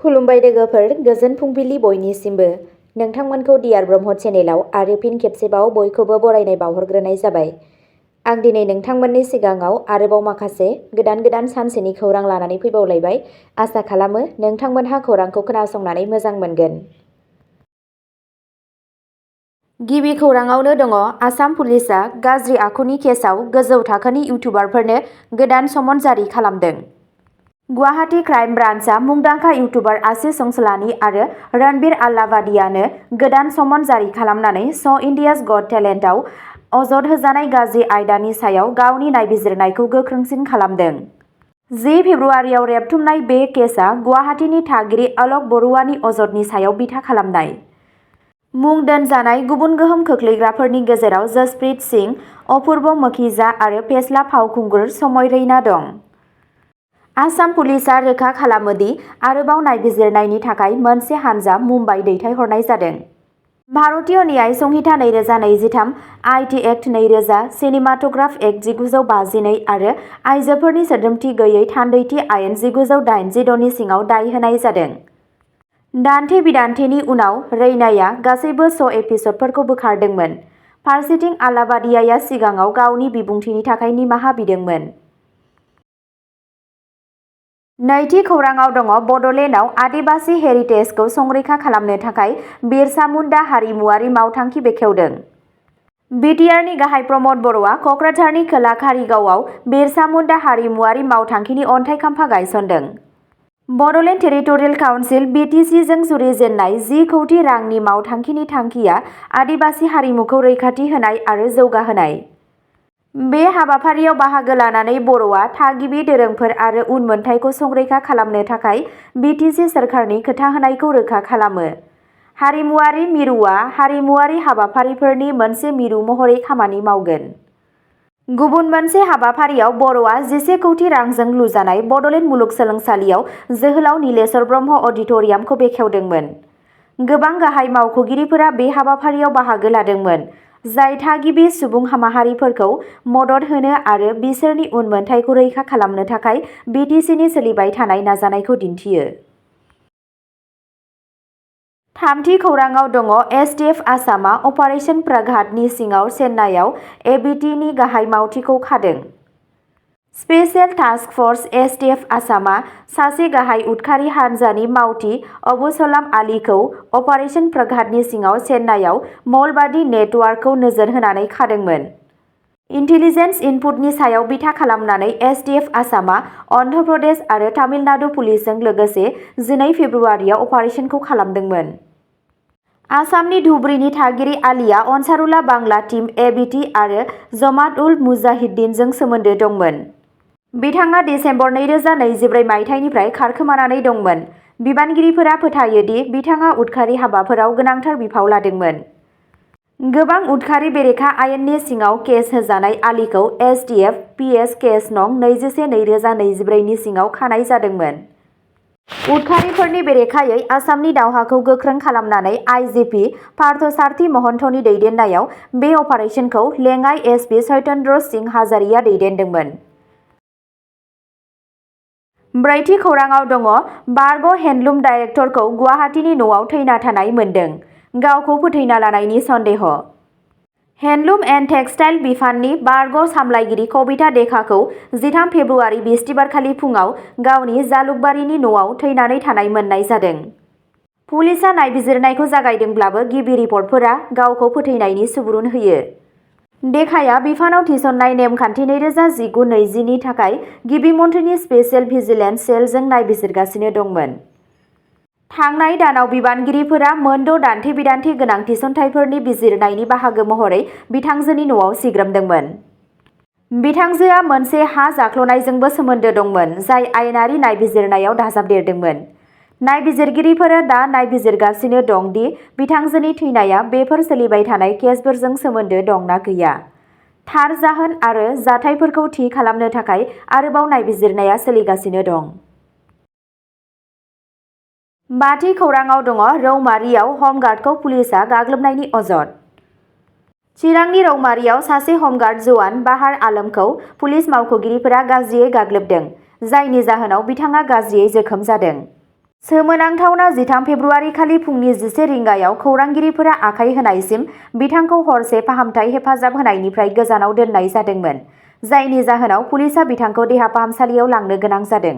खुलुमबाय लोगोफोर, गोजोन फुंबिलि बयनिसिमबो। नोंथांमोनखौ डियार ब्रह्म चेनेलाव आरो फिन खेबसेबाव बयखौबो बरायनाय बावहरग्रोनाय जाबाय। आं दिनै नोंथांमोननि सिगाङाव आरोबाव माखासे गोदान सानसेनि खौरां लानानै फैबावलायबाय। आसा खालामो नोंथांमोनहा खौरांखौ खोनासंनानै मोजां मोनगोन। गिबि खौराङावनो दङ आसाम पुलिसआ गाज्रि आखुनि केसआव गोजौ थाखोनि इउटुबारफोरनो गोदान समन जारि खालामदों। गुवाहाटी क्राइम ब्रान्चआ मुंदांखा इउटुबार आशिष अंसलानी आरो रणबीर आल्लावादियानो गोदान समन जारि खालामनानै श' इन्डियाज गट टेलेन्टआव अजद होजानाय गाज्रि आयदानि सायाव गावनि नायबिजिरनायखौ गोख्रोंसिन खालामदों। 10 फेब्रुआरियाव रेबथुमनाय बे केसआ गुवाहाटीनि थागिरि लोख बरुवानि अजदनि सायाव बिथा खालामनाय। मुं दोनजानाय गुबुन गोहोम खोख्लैग्राफोरनि गेजेराव जसप्रीत सिंह, अपूर्व मखीजा आरो फेस्ला फावखुंगुर समय रैना दं। आसाम पुलिसआ रोखा खालामो दि आरोबाव नायबिजिरनायनि थाखाय मोनसे हानजा मुम्बाइ दैथायहरनाय जादों। भारतीय न्याय संहिता 2023, आईटी एक्ट 2000, सिनेमाट'ग्राफ एक्ट 1952 आरो आइजोफोरनि सोद्रोमथि गैयै थान्दैथि आयेन 1986 नि सिङाव दाय होनाय जादों। दान्थे-बिदान्थेनि उनाव रैनाया गासैबो श' एपिसडफोरखौ बोखारदोंमोन। फारसेथिं आल्लावादियाया सिगाङाव गावनि बिबुंथिनि थाखाय निमाहा बिदोंमोन। नैथि खौराङाव दङ बड'लेण्डआव आदिबासी हेरिटेजखौ संरैखा खालामनो थाखाय बिरसा मुन्डा हारिमुआरि मावथांखि बेखेवदों। बिटिआरनि गाहाय प्रमद बर'आ क'क्राझारनि खोला कारिगावआव बिरसा मुन्डा हारिमुआरि मावथांखिनि अन्थाइ खाम्फा गायसनदों। बड'लेण्ड टेरिटरियेल काउन्सिल (BTC) जों जुरिजेननाय 10 कौटि रांनि मावथांखिनि थांखिया आदिबासी हारिमुखौ रैखाथि होनाय आरो जौगाहोनाय। बे हाबाफारियाव बाहागो लानानै बर'आ थागिबि दोरोंफोर आरो उनमोनथाइखौ संरैखा खालामनो थाखाय BTC सोरखारनि खोथा होनायखौ रोखा खालामो। हारिमुआरि मिरुआ हारिमुआरि हाबाफारिफोरनि मोनसे मिरु महरै खामानि मावगोन। गुबुन मोनसे हाबाफारियाव बर'आ 11 कौटि रांजों लुजानाय बड'लेण्ड मुलुगसोलोंसालियाव जोहोलाव नीलेश्वर ब्रह्म अडिट'रियामखौ बेखेवदोंमोन। गोबां गाहाय मावख'गिरिफोरा बे हाबाफारियाव बाहागो लादोंमोन, जाय थागिबि सुबुं माहारिफोरखौ मदद होनो आरो बिसोरनि उनमोनथाइखौ रैखा खालामनो थाखाय BTCनि सोलिबाय थानाय नाजानायखौ दिन्थियो। थामथि खौराङाव दङ STF आसामआ अपारेशन प्रघातनि सिङाव चेन्नाइआव ABTनि गाहाय मावथिखौ खादों। स्पेशेल टास्क फर्स STF आसामआ सासे गाहाय उदखारि हानजानि मावथि अबुसलाम आलीखौ अपारेशन प्रघातनि सिङाव चेन्नाइआव मलबादि नेटवार्कखौ नोजोर होनानै खादोंमोन। इन्टेलिजेन्स इनपुटनि सायाव बिथा खालामनानै STF आसामआ अन्ध्र प्रदेश आरो तामिलनाडु पुलिसजों लोगोसे 12 फेब्रुआरियाव अपारेशनखौ खालामदोंमोन। आसामनि धुबुरीनि थागिरि आलीआ अनसारुल्ला बांला टीम ABT आरो जमात उल मुजाहिद्दिनजों सोमोन्दो दंमोन। बिथाङा दिसेम्बर 2024 मायथाइनिफ्राय खारखोमानानै दंमोन। बिबानगिरिफोरा फोथायो दि बिथाङा उदखारि हाबाफोराव गोनांथार बिफाव लादोंमोन। गोबां उदखारि बेरेखा आयेननि सिङाव केस होजानाय आलीखौ STF PS केस नं 21/2024 नि सिङाव खानाय जादोंमोन। उदखारिफोरनि बेरेखायै आसामनि दावहाखौ गोख्रों खालामनानै IGP पार्थसारथि महन्तनि दैदेननायाव बे अपारेशनखौ लेङाइ SP सत्येन्द्र सिंह हाजारिया दैदेनदोंमोन। ब्रैथि खौराङाव दङ बारग' हेन्डलुम डाइरेक्टरखौ गुवाहाटीनि न'आव थैना थानाय मोन्दों, गावखौ फोथैना लानायनि सन्देह। हेन्डलुम एन्ड टेक्सटाइल बिफाननि बारग' सामलायगिरि कबिता डेकाखौ 13 फेब्रुआरि बिस्तिबारखालि फुङाव गावनि जालुकबारिनि न'आव थैनानै थानाय मोननाय जादों। पुलिसआ नायबिजिरनायखौ जागायदोंब्लाबो गिबि रिपर्टफोरा गावखौ फोथैनायनि सुबुरुन होयो। डेकाया बिफानाव थिसननाय नेमखान्थि 2019-20 नि थाखाय गिबि मन्थ्रिनि स्पेशेल भिजिलेन्स सेलजों नायबिजिरगासिनो दंमोन। थांनाय दानाव बिबानगिरिफोरा मोनद' दान्थे-बिदान्थे गोनां थिसनथायफोरनि बिजिरनायनि बाहागो महरै बिथांजोनि न'आव सिग्रोमदोंमोन। बिथांजोआ मोनसे हा जाख्ल'नायजोंबो सोमोन्दो दंमोन, जाय आयेनारि नायबिजिरनायाव दाजाबदेरदोंमोन। नायबिजिरगिरिफोरा दा नायबिजिरगासिनो दं दि बिथांजोनि थैनाया बेफोर सोलिबाय थानाय केसफोरजों सोमोन्दो दं ना गैया। थार जाहोन आरो जाथायफोरखौ थि खालामनो थाखाय आरोबाव नायबिजिरनाया सोलिगासिनो दं। बाथि खौराङाव दङ रौमारियाव हमगार्डखौ पुलिसआ गाग्लोबनायनि अजद। चिरांनि रौमारियाव सासे हमगार्ड जवान बाहार आलमखौ पुलिस मावख'गिरिफोरा गाज्रियै गाग्लोबदों, जायनि जाहोनाव बिथाङा गाज्रियै जोखोम जादों। सोमोनांथावना 13 फेब्रुआरि खालि फुंनि 11 रिंगायाव खौरांगिरिफोरा आखाइ होनायसिम बिथांखौ हरसे फाहामथाय हेफाजाब होनायनिफ्राय गोजानाव दोननाय जादोंमोन, जायनि जाहोनाव पुलिसआ बिथांखौ देहा फाहामसालियाव लांनो गोनां जादों।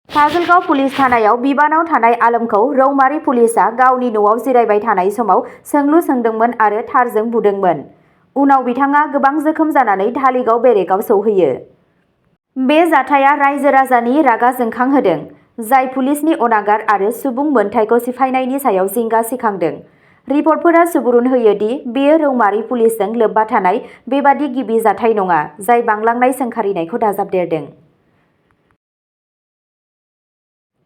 काजलगांव पुलिस थानायाव बिबानाव थानाय आलमखौ रौमारी पुलिसआ गावनि न'आव जिरायबाय थानाय समाव सोंलु सोंदोंमोन आरो थारजों बुदोंमोन। उनाव बिथाङा गोबां जोखोम जानानै धालिगाव बेरेकाव सौहैयो। बे जाथाया रायजो-राजानि रागा जोंखांहोदों, जाय पुलिसनि अनागार आरो सुबुं मोनथायखौ सिफायनायनि सायाव जिंगा सिखांदों। रिपर्टफोरा सुबुरुन होयो दि बेयो रौमारी पुलिसजों लोब्बा थानाय बेबादि गिबि जाथाय नङा, जाय बांलांनाय सोंखारिनायखौ दाजाबदेरदों।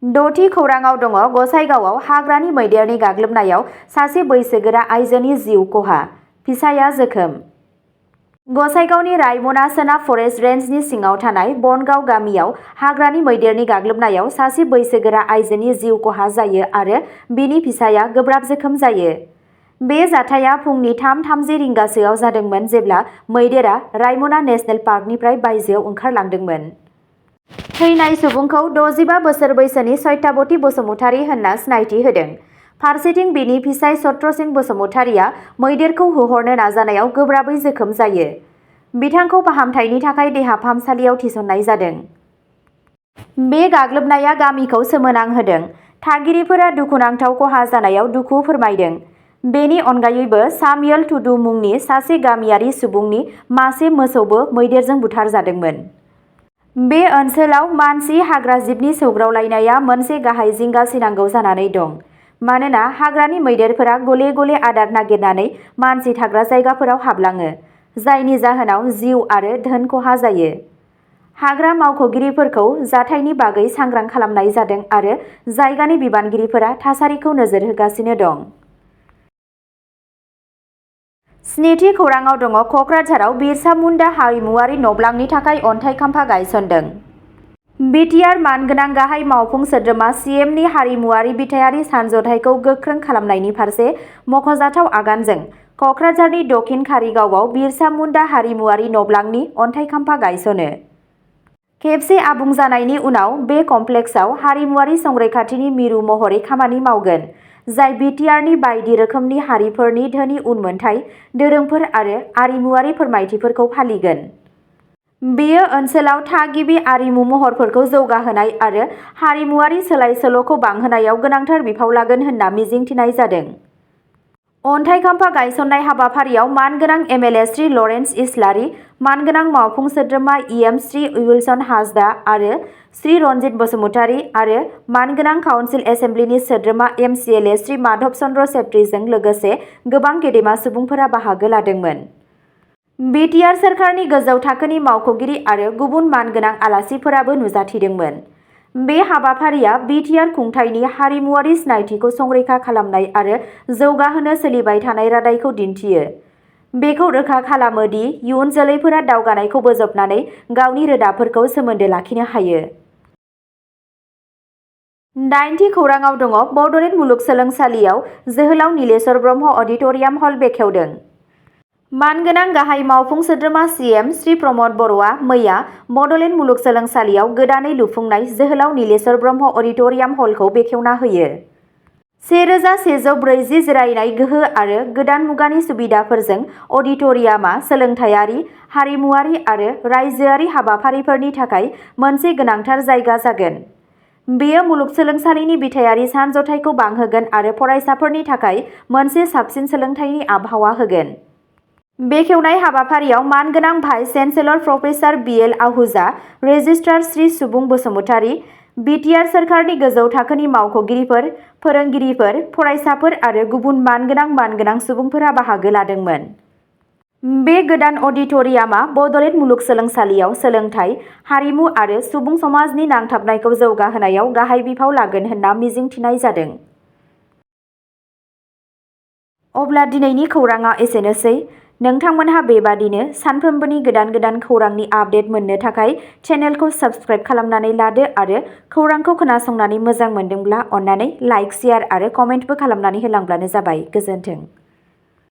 6थि खौरांआव दङ गसाइगावआव हाग्रानि मैदेरनि गाग्लोबनायाव सासे बैसोगोरा आइजोनि जिउ खहा, फिसायआ जोखोम। गसाइगावनि रायमना सोनाब फरेस्ट रेन्जनि सिङाव थानाय बनगाव गामियाव हाग्रानि मैदेरनि गाग्लोबनायाव सासे बैसोगोरा आइजोनि जिउ खहा जायो आरो बिनि फिसायआ गोब्राब जोखोम जायो। बे जाथाया फुंनि 3:30 रिंगासोआव जादोंमोन जेब्ला मैदेरा रायमना नेशनेल पार्कनिफ्राय बायजोआव ओंखारलांदोंमोन। थैनाय सुबुंखौ 65 बोसोर बैसोनि सत्यावती बसुमतारी होनना सिनायथि होदों। फारसेथिं बिनि फिसाय सत्रसिं बसुमतारीआ मैदेरखौ होहरनो नाजानायाव गोब्राबै जोखोम जायो। बिथांखौ फाहामथायनि थाखाय देहा फाहामसालियाव थिसननाय जादों। बे गाग्लोबनाया गामिखौ सोमोनांहोदों। थागिरिफोरा दुखुनांथाव खहा जानायाव दुखु फोरमायदों। बेनि अनगायैबो सामुएल टुडु मुंनि सासे गामियारि सुबुंनि मासे मोसौबो मैदेरजों बुथारजादोंमोन। बे ओनसोलाव मानसि-हाग्रा जिबनि सौग्रावलायनाया मोनसे गाहाय जिंगा सिनांगौ जानानै दं, मानोना हाग्रानि मैदेरफोरा गले-गले आदार नागिरनानै मानसि थाग्रा जायगाफोराव हाबलाङो, जायनि जाहोनाव जिउ आरो धोन खहा जायो। हाग्रा मावख'गिरिफोरखौ जाथायनि बागै सांग्रां खालामनाय जादों आरो जायगानि बिबानगिरिफोरा थासारिखौ नोजोर होगासिनो दं। 7थि खौरांआव दङ क'क्राझाराव बिरसा मुन्डा हारिमुआरि नब्लांनि थाखाय अन्थाइ खाम्फा गायसनदों। बिटिआर मानगोनां गाहाय मावफुं सोद्रोमा सिएमनि हारिमुआरि बिथायारि सानज'थाइखौ गोख्रों खालामनायनि फारसे मख'जाथाव आगानजों क'क्राझारनि दक्षिण कारिगावआव बिरसा मुन्डा हारिमुआरि नब्लांनि अन्थाइ खाम्फा गायसनो। खेबसे आबुं जानायनि उनाव बे कमप्लेक्सआव हारिमुआरि संरैखाथिनि मिरु महरै खामानि मावगोन, जाय बिटिआरनि बायदि रोखोमनि हारिफोरनि धोनि उनमोनथाइ, दोरोंफोर आरो आरिमुआरि फोरमायथिफोरखौ फालिगोन। बेयो ओनसोलाव थागिबि आरिमु महरफोरखौ जौगाहोनाय आरो हारिमुआरि सोलाय-सोल'खौ बांहोनायाव गोनांथार बिफाव लागोन होनना मिजिंथिनाय जादों। अन्थाइ खाम्फा गायसननाय हाबाफारियाव मानगोनां एमएलए श्री लरेन्स इस्लारि, मानगोनां मावफुं सोद्रोमा इएम श्री उइलसन हासदा आरो श्री रन्जित बसुमतारी आरो मानगोनां काउन्सिल एसेम्ब्लिनि सोद्रोमा एमसिएलए श्री माधव चन्द्र छेत्रीजों लोगोसे गोबां गेदेमा सुबुंफोरा बाहागो लादोंमोन। बिटिआर सोरखारनि गोजौ थाखोनि मावख'गिरि आरो गुबुन मानगोनां आलासिफोराबो नुजाथिदोंमोन। बे हाबाफारिया बिटिआर खुंथायनि हारिमुआरि सिनायथिखौ संरैखा खालामनाय आरो जौगाहोनो सोलिबाय थानाय रादायखौ दिन्थियो। बेखौ रोखा खालामो दि इयुन जोलैफोरा दावगानायखौ बोजबनानै गावनि रोदाफोरखौ सोमोन्दो लाखिनो हायो। 8थि खौरांआव दङ बड'लेण्ड मुलुगसोलोंसालियाव जोहोलाव नीलेश्वर ब्रह्म अडिट'रियाम हल बेखेवदों। मानगोनां गाहाय मावफुं सोद्रोमा सिएम श्री प्रमद बर'आ मैया बड'लेण्ड मुलुगसोलोंसालियाव गोदानै लुफुंनाय जोहोलाव नीलेश्वर ब्रह्म अडिट'रियाम हलखौ बेखेवना होयो। 1140 जिरायनाय गोहो आरो गोदान मुगानि सुबिदाफोरजों अडिट'रियामआ सोलोंथायारि, हारिमुआरि आरो रायजोआरि हाबाफारिफोरनि थाखाय मोनसे गोनांथार जायगा जागोन। बेयो मुलुगसोलोंसालिनि बिथायारि सानज'थाइखौ बांहोगोन आरो फरायसाफोरनि थाखाय मोनसे साबसिन सोलोंथाइनि आबहावा होगोन। बेखेवनाय हाबाफारियाव मानगोनां vice chancellor professor B L Ahuja, registrar Shri Subung Basumatary, BTR सोरखारनि गोजौ थाखोनि मावख'गिरिफोर, फोरोंगिरिफोर, फरायसाफोर आरो गुबुन मानगोनां सुबुंफोरा बाहागो लादोंमोन। बे गोदान अडिट'रियामआ बड'लेण्ड मुलुगसोलोंसालियाव सोलोंथाइ, हारिमु आरो सुबुं समाजनि नांथाबनायखौ जौगाहोनायाव गाहाय बिफाव लागोन होनना मिजिंथिनाय जादों। अब्ला दिनैनि खौरांआ एसेनोसै। नोंथांमोनहा बेबादिनो सानफ्रोमबोनि गोदान खौरांनि आपडेट मोननो थाखाय चेनेलखौ साबस्क्राइब खालामनानै लादो आरो खौरांखौ खोनासंनानै मोजां मोनदोंब्ला अन्नानै लाइक, शेयार आरो कमेन्टबो खालामनानै होलांब्लानो जाबाय। गोजोन्थों।